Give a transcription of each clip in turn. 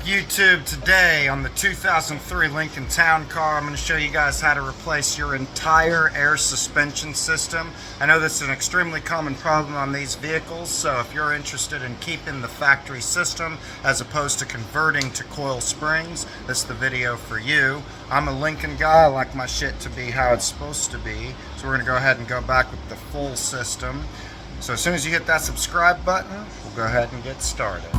YouTube? Today on the 2003 Lincoln Town Car, I'm going to show you guys how to replace your entire air suspension system. I know this is an extremely common problem on these vehicles, so if you're interested in keeping the factory system as opposed to converting to coil springs, this is the video for you. I'm a Lincoln guy. I like my shit to be how it's supposed to be, so we're going to go ahead and go back with the full system. So as soon as you hit that subscribe button, we'll go ahead and get started.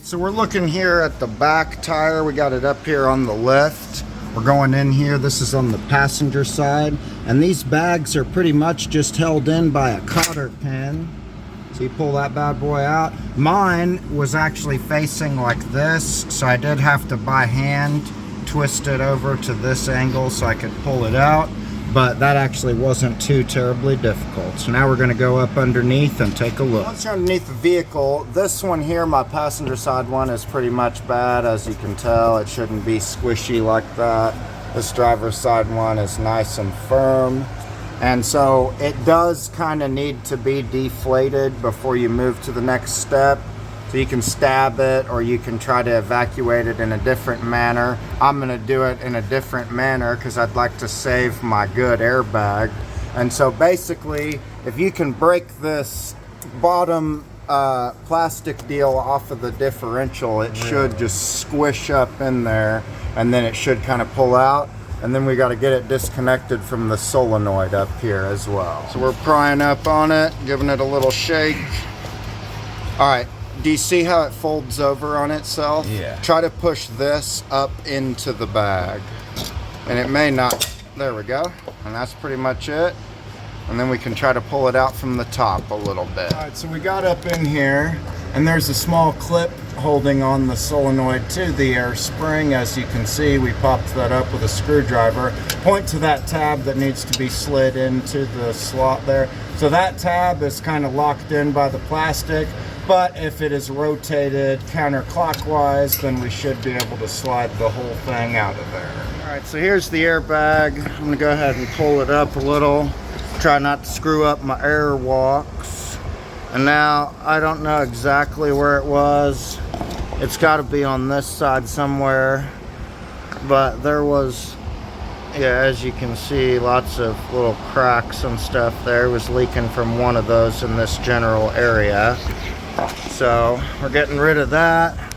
So we're looking here at the back tire. We got it up here on the left. We're going in here. This is on the passenger side. And these bags are pretty much just held in by a cotter pin. So you pull that bad boy out. Mine was actually facing like this, so I did have to by hand twist it over to this angle so I could pull it out, but that actually wasn't too terribly difficult. So now we're going to go up underneath and take a look. Once you're underneath the vehicle, this one here, my passenger side one, is pretty much bad. As you can tell, it shouldn't be squishy like that. This driver's side one is nice and firm. And so it does kind of need to be deflated before you move to the next step. So you can stab it or you can try to evacuate it in a different manner. I'm gonna do it in a different manner because I'd like to save my good airbag. And so basically, if you can break this bottom plastic deal off of the differential, it should just squish up in there and then it should kind of pull out. And then we got to get it disconnected from the solenoid up here as well. So we're prying up on it, giving it a little shake. All right, do you see how it folds over on itself? Yeah. Try to push this up into the bag. And it may not, there we go. And that's pretty much it. And then we can try to pull it out from the top a little bit. All right, so we got up in here and there's a small clip holding on the solenoid to the air spring. As you can see, we popped that up with a screwdriver. Point to that tab that needs to be slid into the slot there. So that tab is kind of locked in by the plastic, but if it is rotated counterclockwise, then we should be able to slide the whole thing out of there. All right, so here's the airbag. I'm gonna go ahead and pull it up a little. Try not to screw up my air walks. And now I don't know exactly where it was. It's got to be on this side somewhere, but there was, yeah, as you can see, lots of little cracks and stuff there. It was leaking from one of those in this general area. So we're getting rid of that.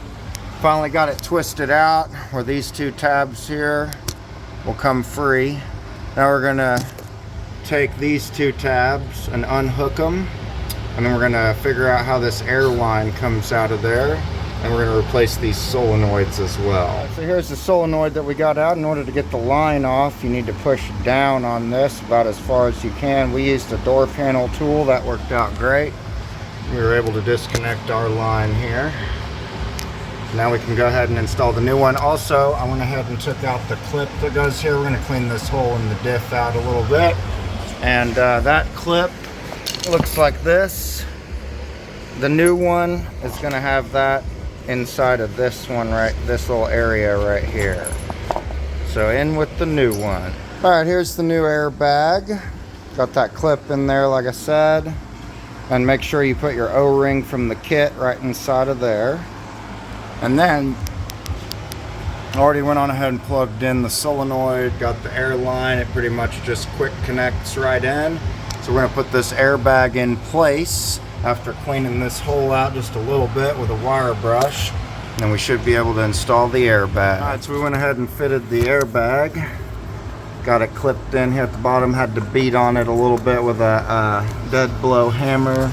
Finally got it twisted out where these two tabs here will come free. Now we're gonna take these two tabs and unhook them, and then we're gonna figure out how this air line comes out of there, and we're gonna replace these solenoids as well. So here's the solenoid that we got out. In order to get the line off, you need to push down on this about as far as you can. We used a door panel tool. That worked out great. We were able to disconnect our line here. Now we can go ahead and install the new one. Also, I went ahead and took out the clip that goes here. We're gonna clean this hole in the diff out a little bit. And that clip looks like this. The new one is gonna have that inside of this one, right, this little area right here. So in with the new one. All right, here's the new airbag. Got that clip in there, like I said. And make sure you put your O-ring from the kit right inside of there. And then I already went on ahead and plugged in the solenoid, got the air line. It pretty much just quick connects right in. So we're gonna put this airbag in place after cleaning this hole out just a little bit with a wire brush. And we should be able to install the airbag. All right, so we went ahead and fitted the airbag. Got it clipped in here at the bottom, had to beat on it a little bit with a dead blow hammer.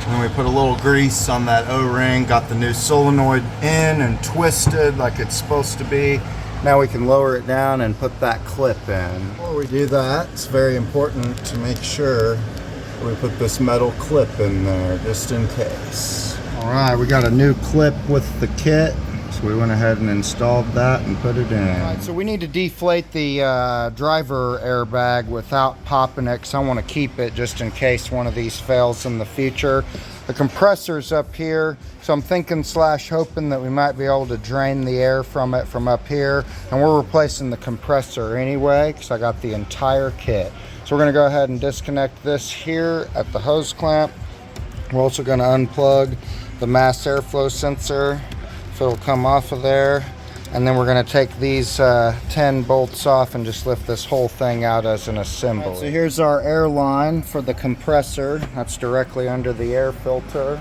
And we put a little grease on that O-ring, got the new solenoid in and twisted like it's supposed to be. Now we can lower it down and put that clip in. Before we do that, it's very important to make sure we put this metal clip in there just in case. All right, we got a new clip with the kit. So we went ahead and installed that and put it in. All right, so we need to deflate the driver airbag without popping it, because I want to keep it just in case one of these fails in the future. The compressor's up here, so I'm thinking slash hoping that we might be able to drain the air from it from up here. And we're replacing the compressor anyway, because I got the entire kit. So So we're going to go ahead and disconnect this here at the hose clamp. We're also going to unplug the mass airflow sensor if it'll come off of there. And then we're going to take these 10 bolts off and just lift this whole thing out as an assembly. Right, so here's our air line for the compressor. That's directly under the air filter.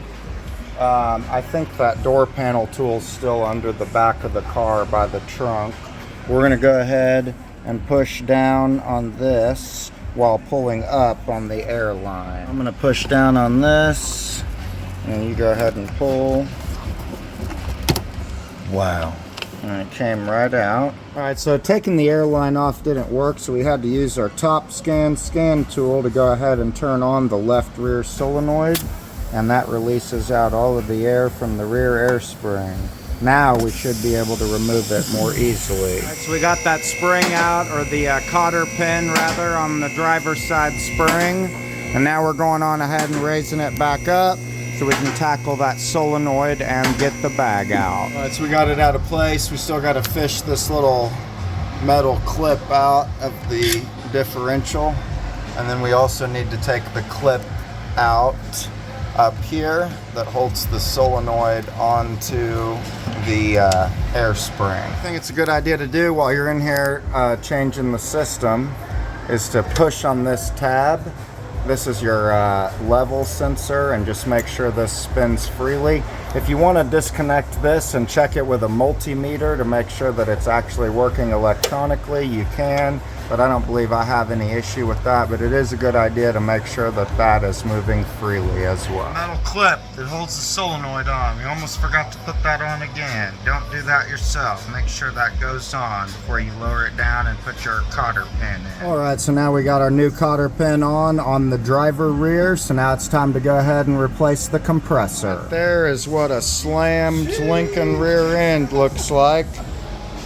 I think that door panel tool is still under the back of the car by the trunk. We're going to go ahead and push down on this while pulling up on the air line. I'm going to push down on this, and you go ahead and pull. Wow. And it came right out. Alright, so taking the air line off didn't work, so we had to use our top scan tool to go ahead and turn on the left rear solenoid, and that releases out all of the air from the rear air spring. Now we should be able to remove it more easily. Alright, so we got that spring out, or the cotter pin rather, on the driver's side spring, and now we're going on ahead and raising it back up so we can tackle that solenoid and get the bag out. Alright, so we got it out of place. We still got to fish this little metal clip out of the differential, and then we also need to take the clip out up here that holds the solenoid onto the air spring. I think it's a good idea to do while you're in here changing the system is to push on this tab. This is your level sensor, and just make sure this spins freely. If you want to disconnect this and check it with a multimeter to make sure that it's actually working electronically, you can, but I don't believe I have any issue with that. But it is a good idea to make sure that that is moving freely as well. Metal clip that holds the solenoid on. We almost forgot to put that on again. Don't do that yourself. Make sure that goes on before you lower it down and put your cotter pin in. Alright, so now we got our new cotter pin on the driver rear, so now it's time to go ahead and replace the compressor. Right there is what a slammed Lincoln rear end looks like.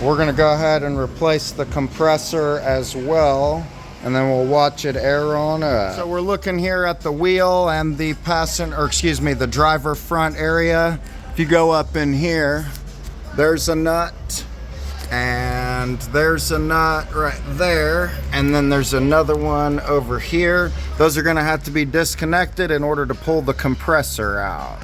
We're going to go ahead and replace the compressor as well, and then we'll watch it air on up. So we're looking here at the wheel and the the driver front area. If you go up in here, there's a nut, and there's a nut right there, and then there's another one over here. Those are going to have to be disconnected in order to pull the compressor out.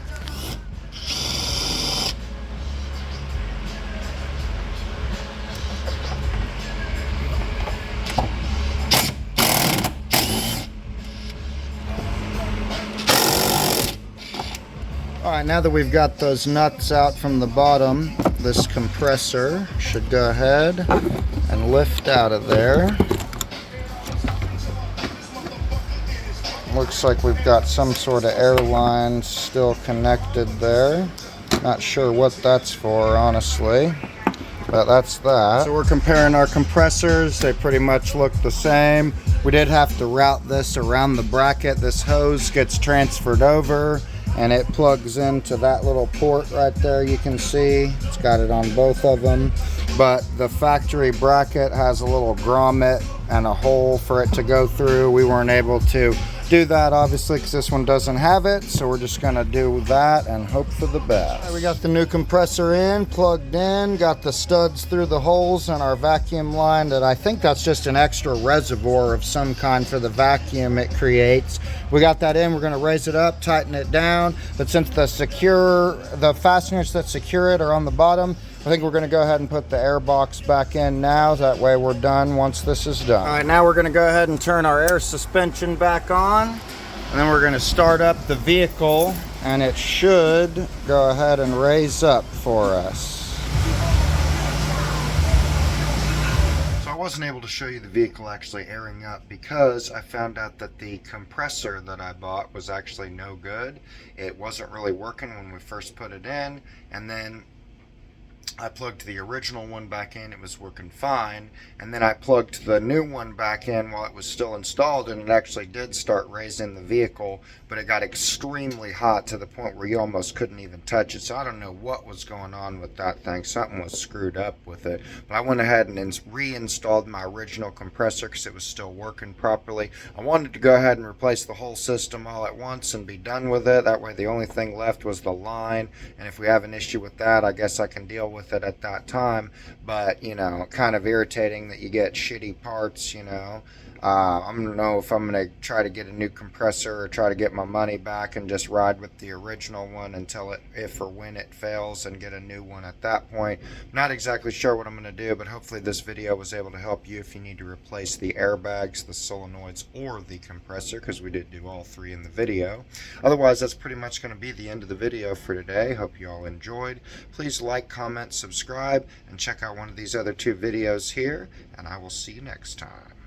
Alright, now that we've got those nuts out from the bottom, this compressor should go ahead and lift out of there. Looks like we've got some sort of air line still connected there. Not sure what that's for, honestly, but that's that. So we're comparing our compressors. They pretty much look the same. We did have to route this around the bracket. This hose gets transferred over, and it plugs into that little port right there. You can see it's got it on both of them, but the factory bracket has a little grommet and a hole for it to go through. We weren't able to do that, obviously, because this one doesn't have it, so we're just gonna do that and hope for the best. Right, we got the new compressor in, plugged in, got the studs through the holes on our vacuum line. That I think that's just an extra reservoir of some kind for the vacuum it creates. We got that in. We're gonna raise it up, tighten it down, but since the fasteners that secure it are on the bottom, I think we're going to go ahead and put the air box back in now. That way we're done once this is done. All right, now we're going to go ahead and turn our air suspension back on, and then we're going to start up the vehicle, and it should go ahead and raise up for us. So I wasn't able to show you the vehicle actually airing up because I found out that the compressor that I bought was actually no good. It wasn't really working when we first put it in, and then I plugged the original one back in, it was working fine, and then I plugged the new one back in while it was still installed, and it actually did start raising the vehicle, but it got extremely hot to the point where you almost couldn't even touch it. So I don't know what was going on with that thing. Something was screwed up with it, but I went ahead and reinstalled my original compressor because it was still working properly. I wanted to go ahead and replace the whole system all at once and be done with it. That way the only thing left was the line, and if we have an issue with that, I guess I can deal with it at that time. But you know, kind of irritating that you get shitty parts, you know. I don't know if I'm going to try to get a new compressor or try to get my money back and just ride with the original one until if or when it fails, and get a new one at that point. Not exactly sure what I'm going to do, but hopefully this video was able to help you if you need to replace the airbags, the solenoids, or the compressor, because we did do all three in the video. Otherwise, that's pretty much going to be the end of the video for today. Hope you all enjoyed. Please like, comment, subscribe, and check out one of these other two videos here, and I will see you next time.